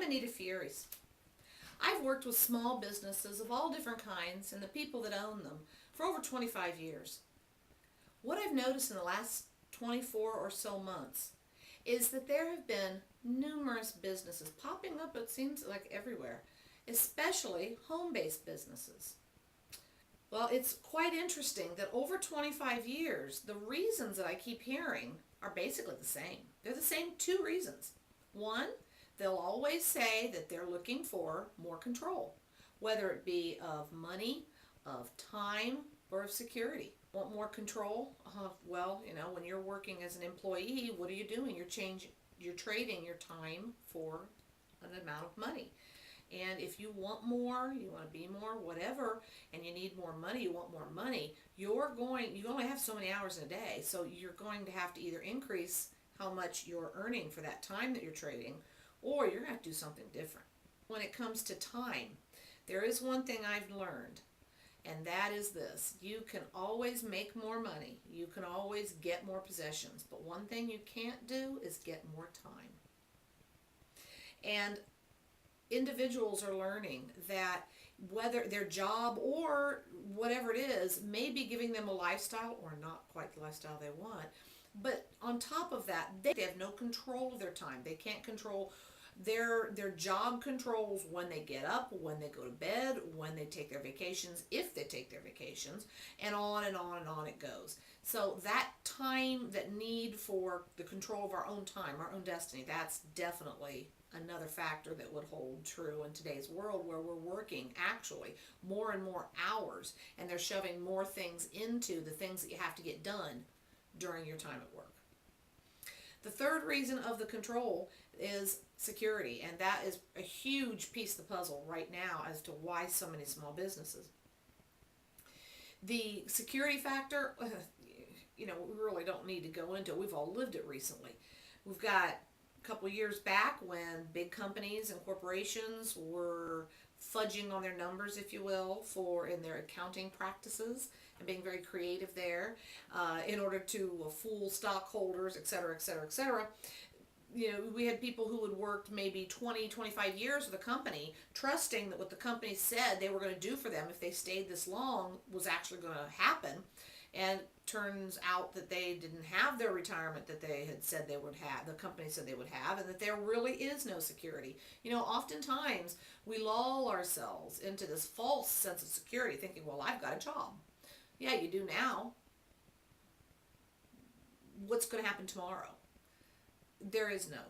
Anita. I've worked with small businesses of all different kinds and the people that own them for over 25 years. What I've noticed in the last 24 or so months is that there have been numerous businesses popping up, it seems like everywhere, especially home-based businesses. Well, it's quite interesting that over 25 years, the reasons that I keep hearing are basically the same. They're the same two reasons. One, they'll always say that they're looking for more control, whether it be of money, of time, or of security. Want more control? Well, when you're working as an employee, what are you doing? You're trading your time for an amount of money. And if you want more, you want to be more, whatever, and you need more money, you want more money, you only have so many hours in a day, so you're going to have to either increase how much you're earning for that time that you're trading, or you're going to have to do something different. When it comes to time, there is one thing I've learned, and that is this: you can always make more money, you can always get more possessions, but one thing you can't do is get more time. And individuals are learning that whether their job or whatever it is may be giving them a lifestyle or not quite the lifestyle they want, but on top of that, they have no control of their time. They can't control their job controls when they get up, when they go to bed, when they take their vacations, if they take their vacations, and on and on and on it goes. So that time, that need for the control of our own time, our own destiny, that's definitely another factor that would hold true in today's world, where we're working actually more and more hours, and they're shoving more things into the things that you have to get done during your time at work. The third reason of the control is security, and that is a huge piece of the puzzle right now as to why so many small businesses. The security factor, we really don't need to go into it. We've all lived it recently. We've got couple years back when big companies and corporations were fudging on their numbers, if you will, in their accounting practices and being very creative there in order to fool stockholders, et cetera, et cetera, et cetera. We had people who had worked maybe 20, 25 years with a company, trusting that what the company said they were going to do for them if they stayed this long was actually going to happen. And turns out that they didn't have their retirement that they had said they would have, the company said they would have, and that there really is no security. Oftentimes we lull ourselves into this false sense of security, thinking, well, I've got a job. Yeah, you do now. What's going to happen tomorrow? There is no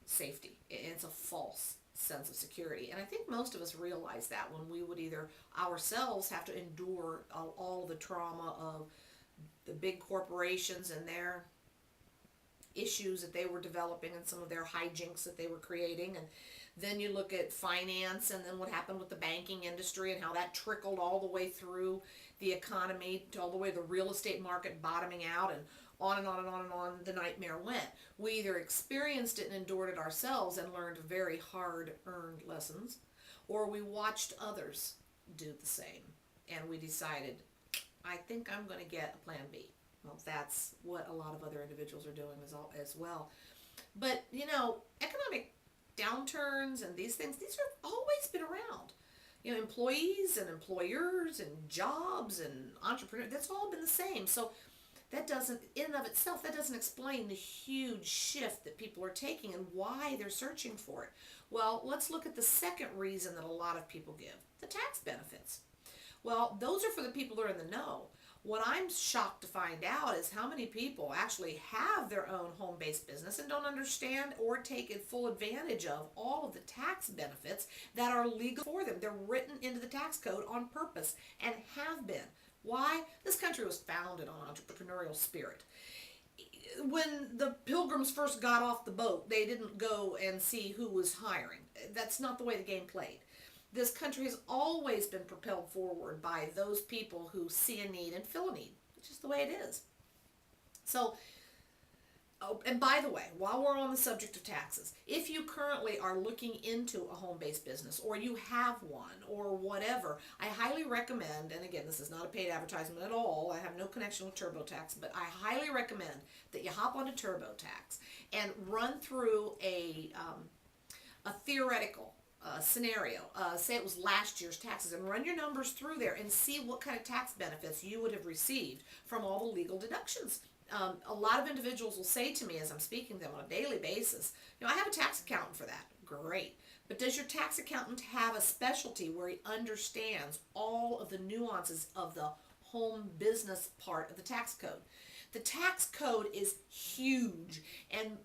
safety. It's a false sense of security. And I think most of us realize that when we would either ourselves have to endure all the trauma of the big corporations and their issues that they were developing and some of their hijinks that they were creating, and then you look at finance and then what happened with the banking industry and how that trickled all the way through the economy, all the way to the real estate market bottoming out, and on and on and on and on the nightmare went. We either experienced it and endured it ourselves and learned very hard-earned lessons, or we watched others do the same and we decided, I think I'm going to get a plan B. Well, that's what a lot of other individuals are doing as well. But, economic downturns and these things, these have always been around. Employees and employers and jobs and entrepreneurs, that's all been the same. So that doesn't, in and of itself, that doesn't explain the huge shift that people are taking and why they're searching for it. Well, let's look at the second reason that a lot of people give, the tax benefits. Well, those are for the people that are in the know. What I'm shocked to find out is how many people actually have their own home-based business and don't understand or take full advantage of all of the tax benefits that are legal for them. They're written into the tax code on purpose and have been. Why? This country was founded on entrepreneurial spirit. When the Pilgrims first got off the boat, they didn't go and see who was hiring. That's not the way the game played. This country has always been propelled forward by those people who see a need and fill a need. It's just the way it is. So, and by the way, while we're on the subject of taxes, if you currently are looking into a home-based business, or you have one, or whatever, I highly recommend, and again, this is not a paid advertisement at all, I have no connection with TurboTax, but I highly recommend that you hop onto TurboTax and run through a theoretical scenario. Say it was last year's taxes, and run your numbers through there and see what kind of tax benefits you would have received from all the legal deductions. A lot of individuals will say to me as I'm speaking to them on a daily basis, I have a tax accountant for that. Great. But does your tax accountant have a specialty where he understands all of the nuances of the home business part of the tax code? The tax code is huge, and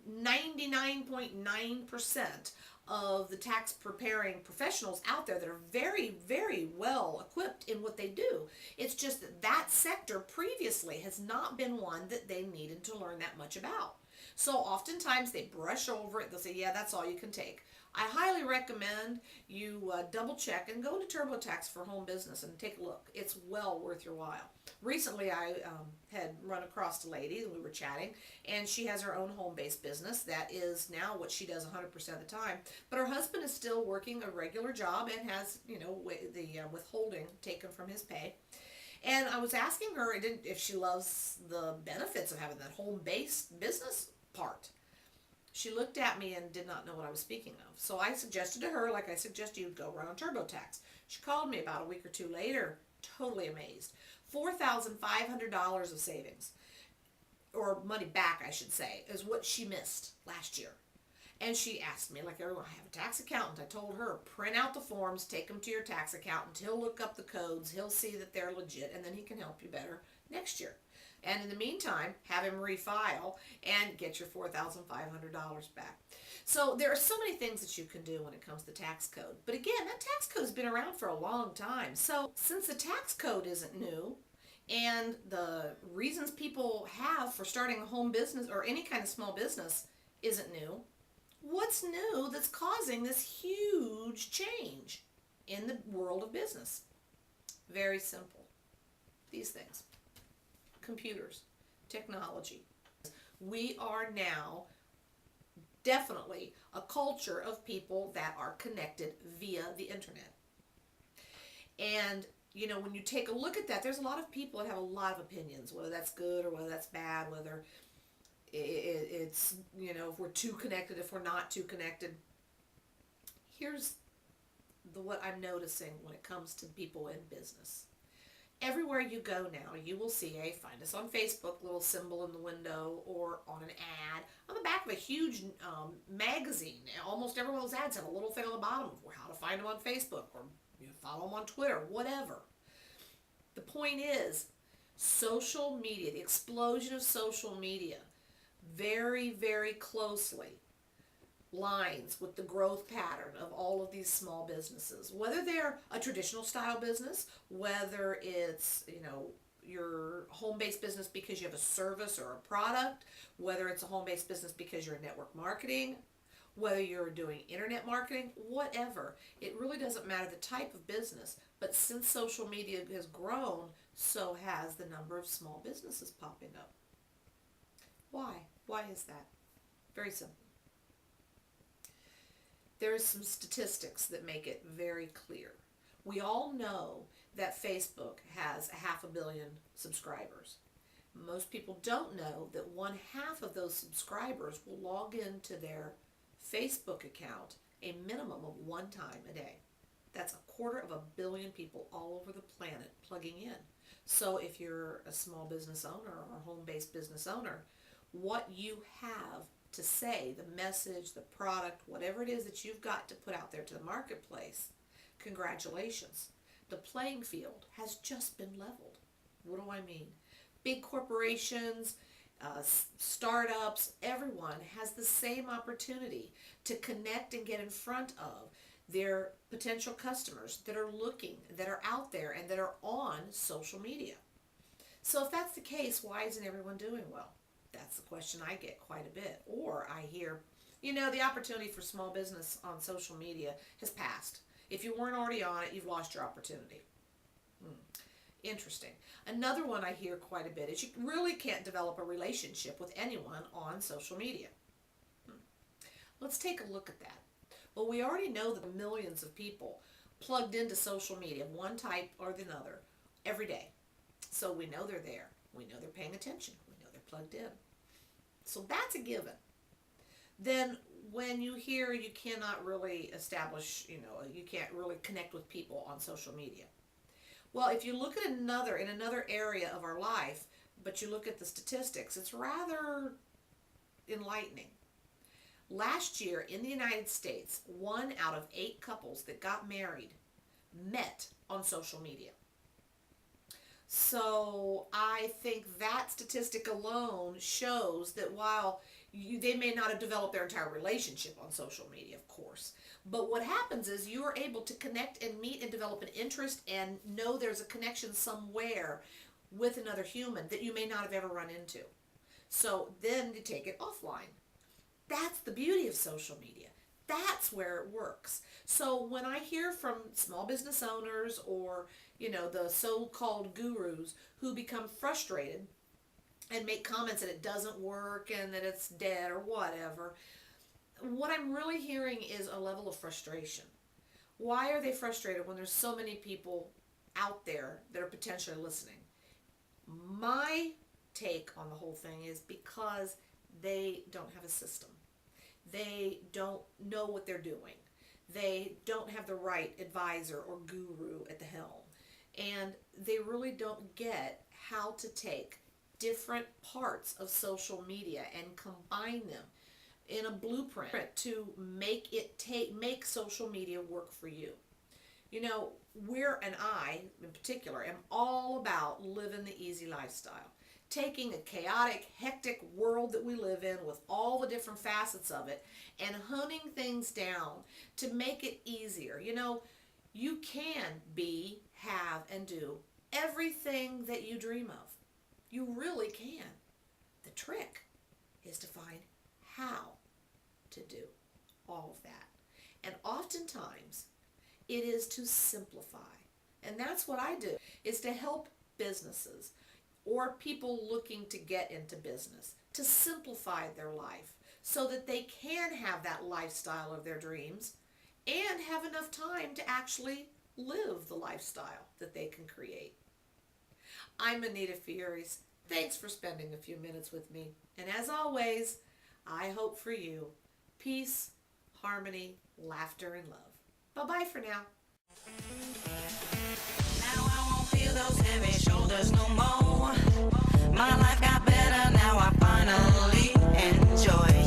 99.9% of the tax preparing professionals out there that are very, very well equipped in what they do. It's just that that sector previously has not been one that they needed to learn that much about. So oftentimes they brush over it. They'll say, yeah, that's all you can take. I highly recommend you double check and go to TurboTax for home business and take a look. It's well worth your while. Recently I had run across a lady and we were chatting, and she has her own home-based business that is now what she does 100% of the time. But her husband is still working a regular job and has, the withholding taken from his pay. And I was asking her if she loves the benefits of having that home-based business part. She looked at me and did not know what I was speaking of. So I suggested to her, like I suggest you go run on TurboTax. She called me about a week or two later, totally amazed. $4,500 of savings, or money back, I should say, is what she missed last year. And she asked me, like everyone, I have a tax accountant. I told her, print out the forms, take them to your tax accountant. He'll look up the codes. He'll see that they're legit, and then he can help you better next year. And in the meantime, have him refile and get your $4,500 back. So there are so many things that you can do when it comes to tax code. But again, that tax code has been around for a long time. So since the tax code isn't new, and the reasons people have for starting a home business or any kind of small business isn't new, what's new that's causing this huge change in the world of business? Very simple. These things. Computers, technology. We are now definitely a culture of people that are connected via the internet. And when you take a look at that, there's a lot of people that have a lot of opinions, whether that's good or whether that's bad, whether it's, if we're too connected, if we're not too connected. Here's what I'm noticing when it comes to people in business. Everywhere you go now, you will see find us on Facebook, little symbol in the window, or on an ad on the back of a huge magazine. Almost every one of those ads have a little thing on the bottom of how to find them on Facebook, or follow them on Twitter, whatever. The point is, social media, the explosion of social media, very, very closely lines with the growth pattern of all of these small businesses, whether they're a traditional style business, whether it's your home-based business because you have a service or a product, whether it's a home-based business because you're in network marketing, whether you're doing internet marketing, whatever. It really doesn't matter the type of business, but since social media has grown, so has the number of small businesses popping up. Why? Why is that? Very simple. There's some statistics that make it very clear. We all know that Facebook has 500 million subscribers. Most people don't know that 1/2 of those subscribers will log into their Facebook account a minimum of 1 time a day. That's 250 million people all over the planet plugging in. So if you're a small business owner or a home-based business owner, what you have to say, the message, the product, whatever it is that you've got to put out there to the marketplace, congratulations. The playing field has just been leveled. What do I mean? Big corporations, startups, everyone has the same opportunity to connect and get in front of their potential customers that are looking, that are out there, and that are on social media. So if that's the case, why isn't everyone doing well? That's the question I get quite a bit. Or I hear, the opportunity for small business on social media has passed. If you weren't already on it, you've lost your opportunity. Interesting. Another one I hear quite a bit is you really can't develop a relationship with anyone on social media. Let's take a look at that. Well, we already know that millions of people plugged into social media, one type or another, every day. So we know they're there. We know they're paying attention. We know they're plugged in. So that's a given. Then when you hear you cannot really establish, you can't really connect with people on social media. Well, if you look at another area of our life, but you look at the statistics, it's rather enlightening. Last year in the United States, 1 out of 8 couples that got married met on social media. So I think that statistic alone shows that while they may not have developed their entire relationship on social media, of course, but what happens is you are able to connect and meet and develop an interest and know there's a connection somewhere with another human that you may not have ever run into. So then you take it offline. That's the beauty of social media. That's where it works. So when I hear from small business owners or, the so-called gurus who become frustrated and make comments that it doesn't work and that it's dead or whatever, what I'm really hearing is a level of frustration. Why are they frustrated when there's so many people out there that are potentially listening? My take on the whole thing is because they don't have a system. They don't know what they're doing. They don't have the right advisor or guru at the helm. And they really don't get how to take different parts of social media and combine them in a blueprint to make social media work for you. I in particular am all about living the easy lifestyle. Taking a chaotic, hectic world that we live in with all the different facets of it and honing things down to make it easier. You can be, have, and do everything that you dream of. You really can. The trick is to find how to do all of that. And oftentimes, it is to simplify. And that's what I do, is to help businesses or people looking to get into business to simplify their life so that they can have that lifestyle of their dreams and have enough time to actually live the lifestyle that they can create. I'm Anita Fioris. Thanks for spending a few minutes with me. And as always, I hope for you peace, harmony, laughter, and love. Bye-bye for now. Now I won't feel those heavy shoulders no more. My life got better now, I finally enjoy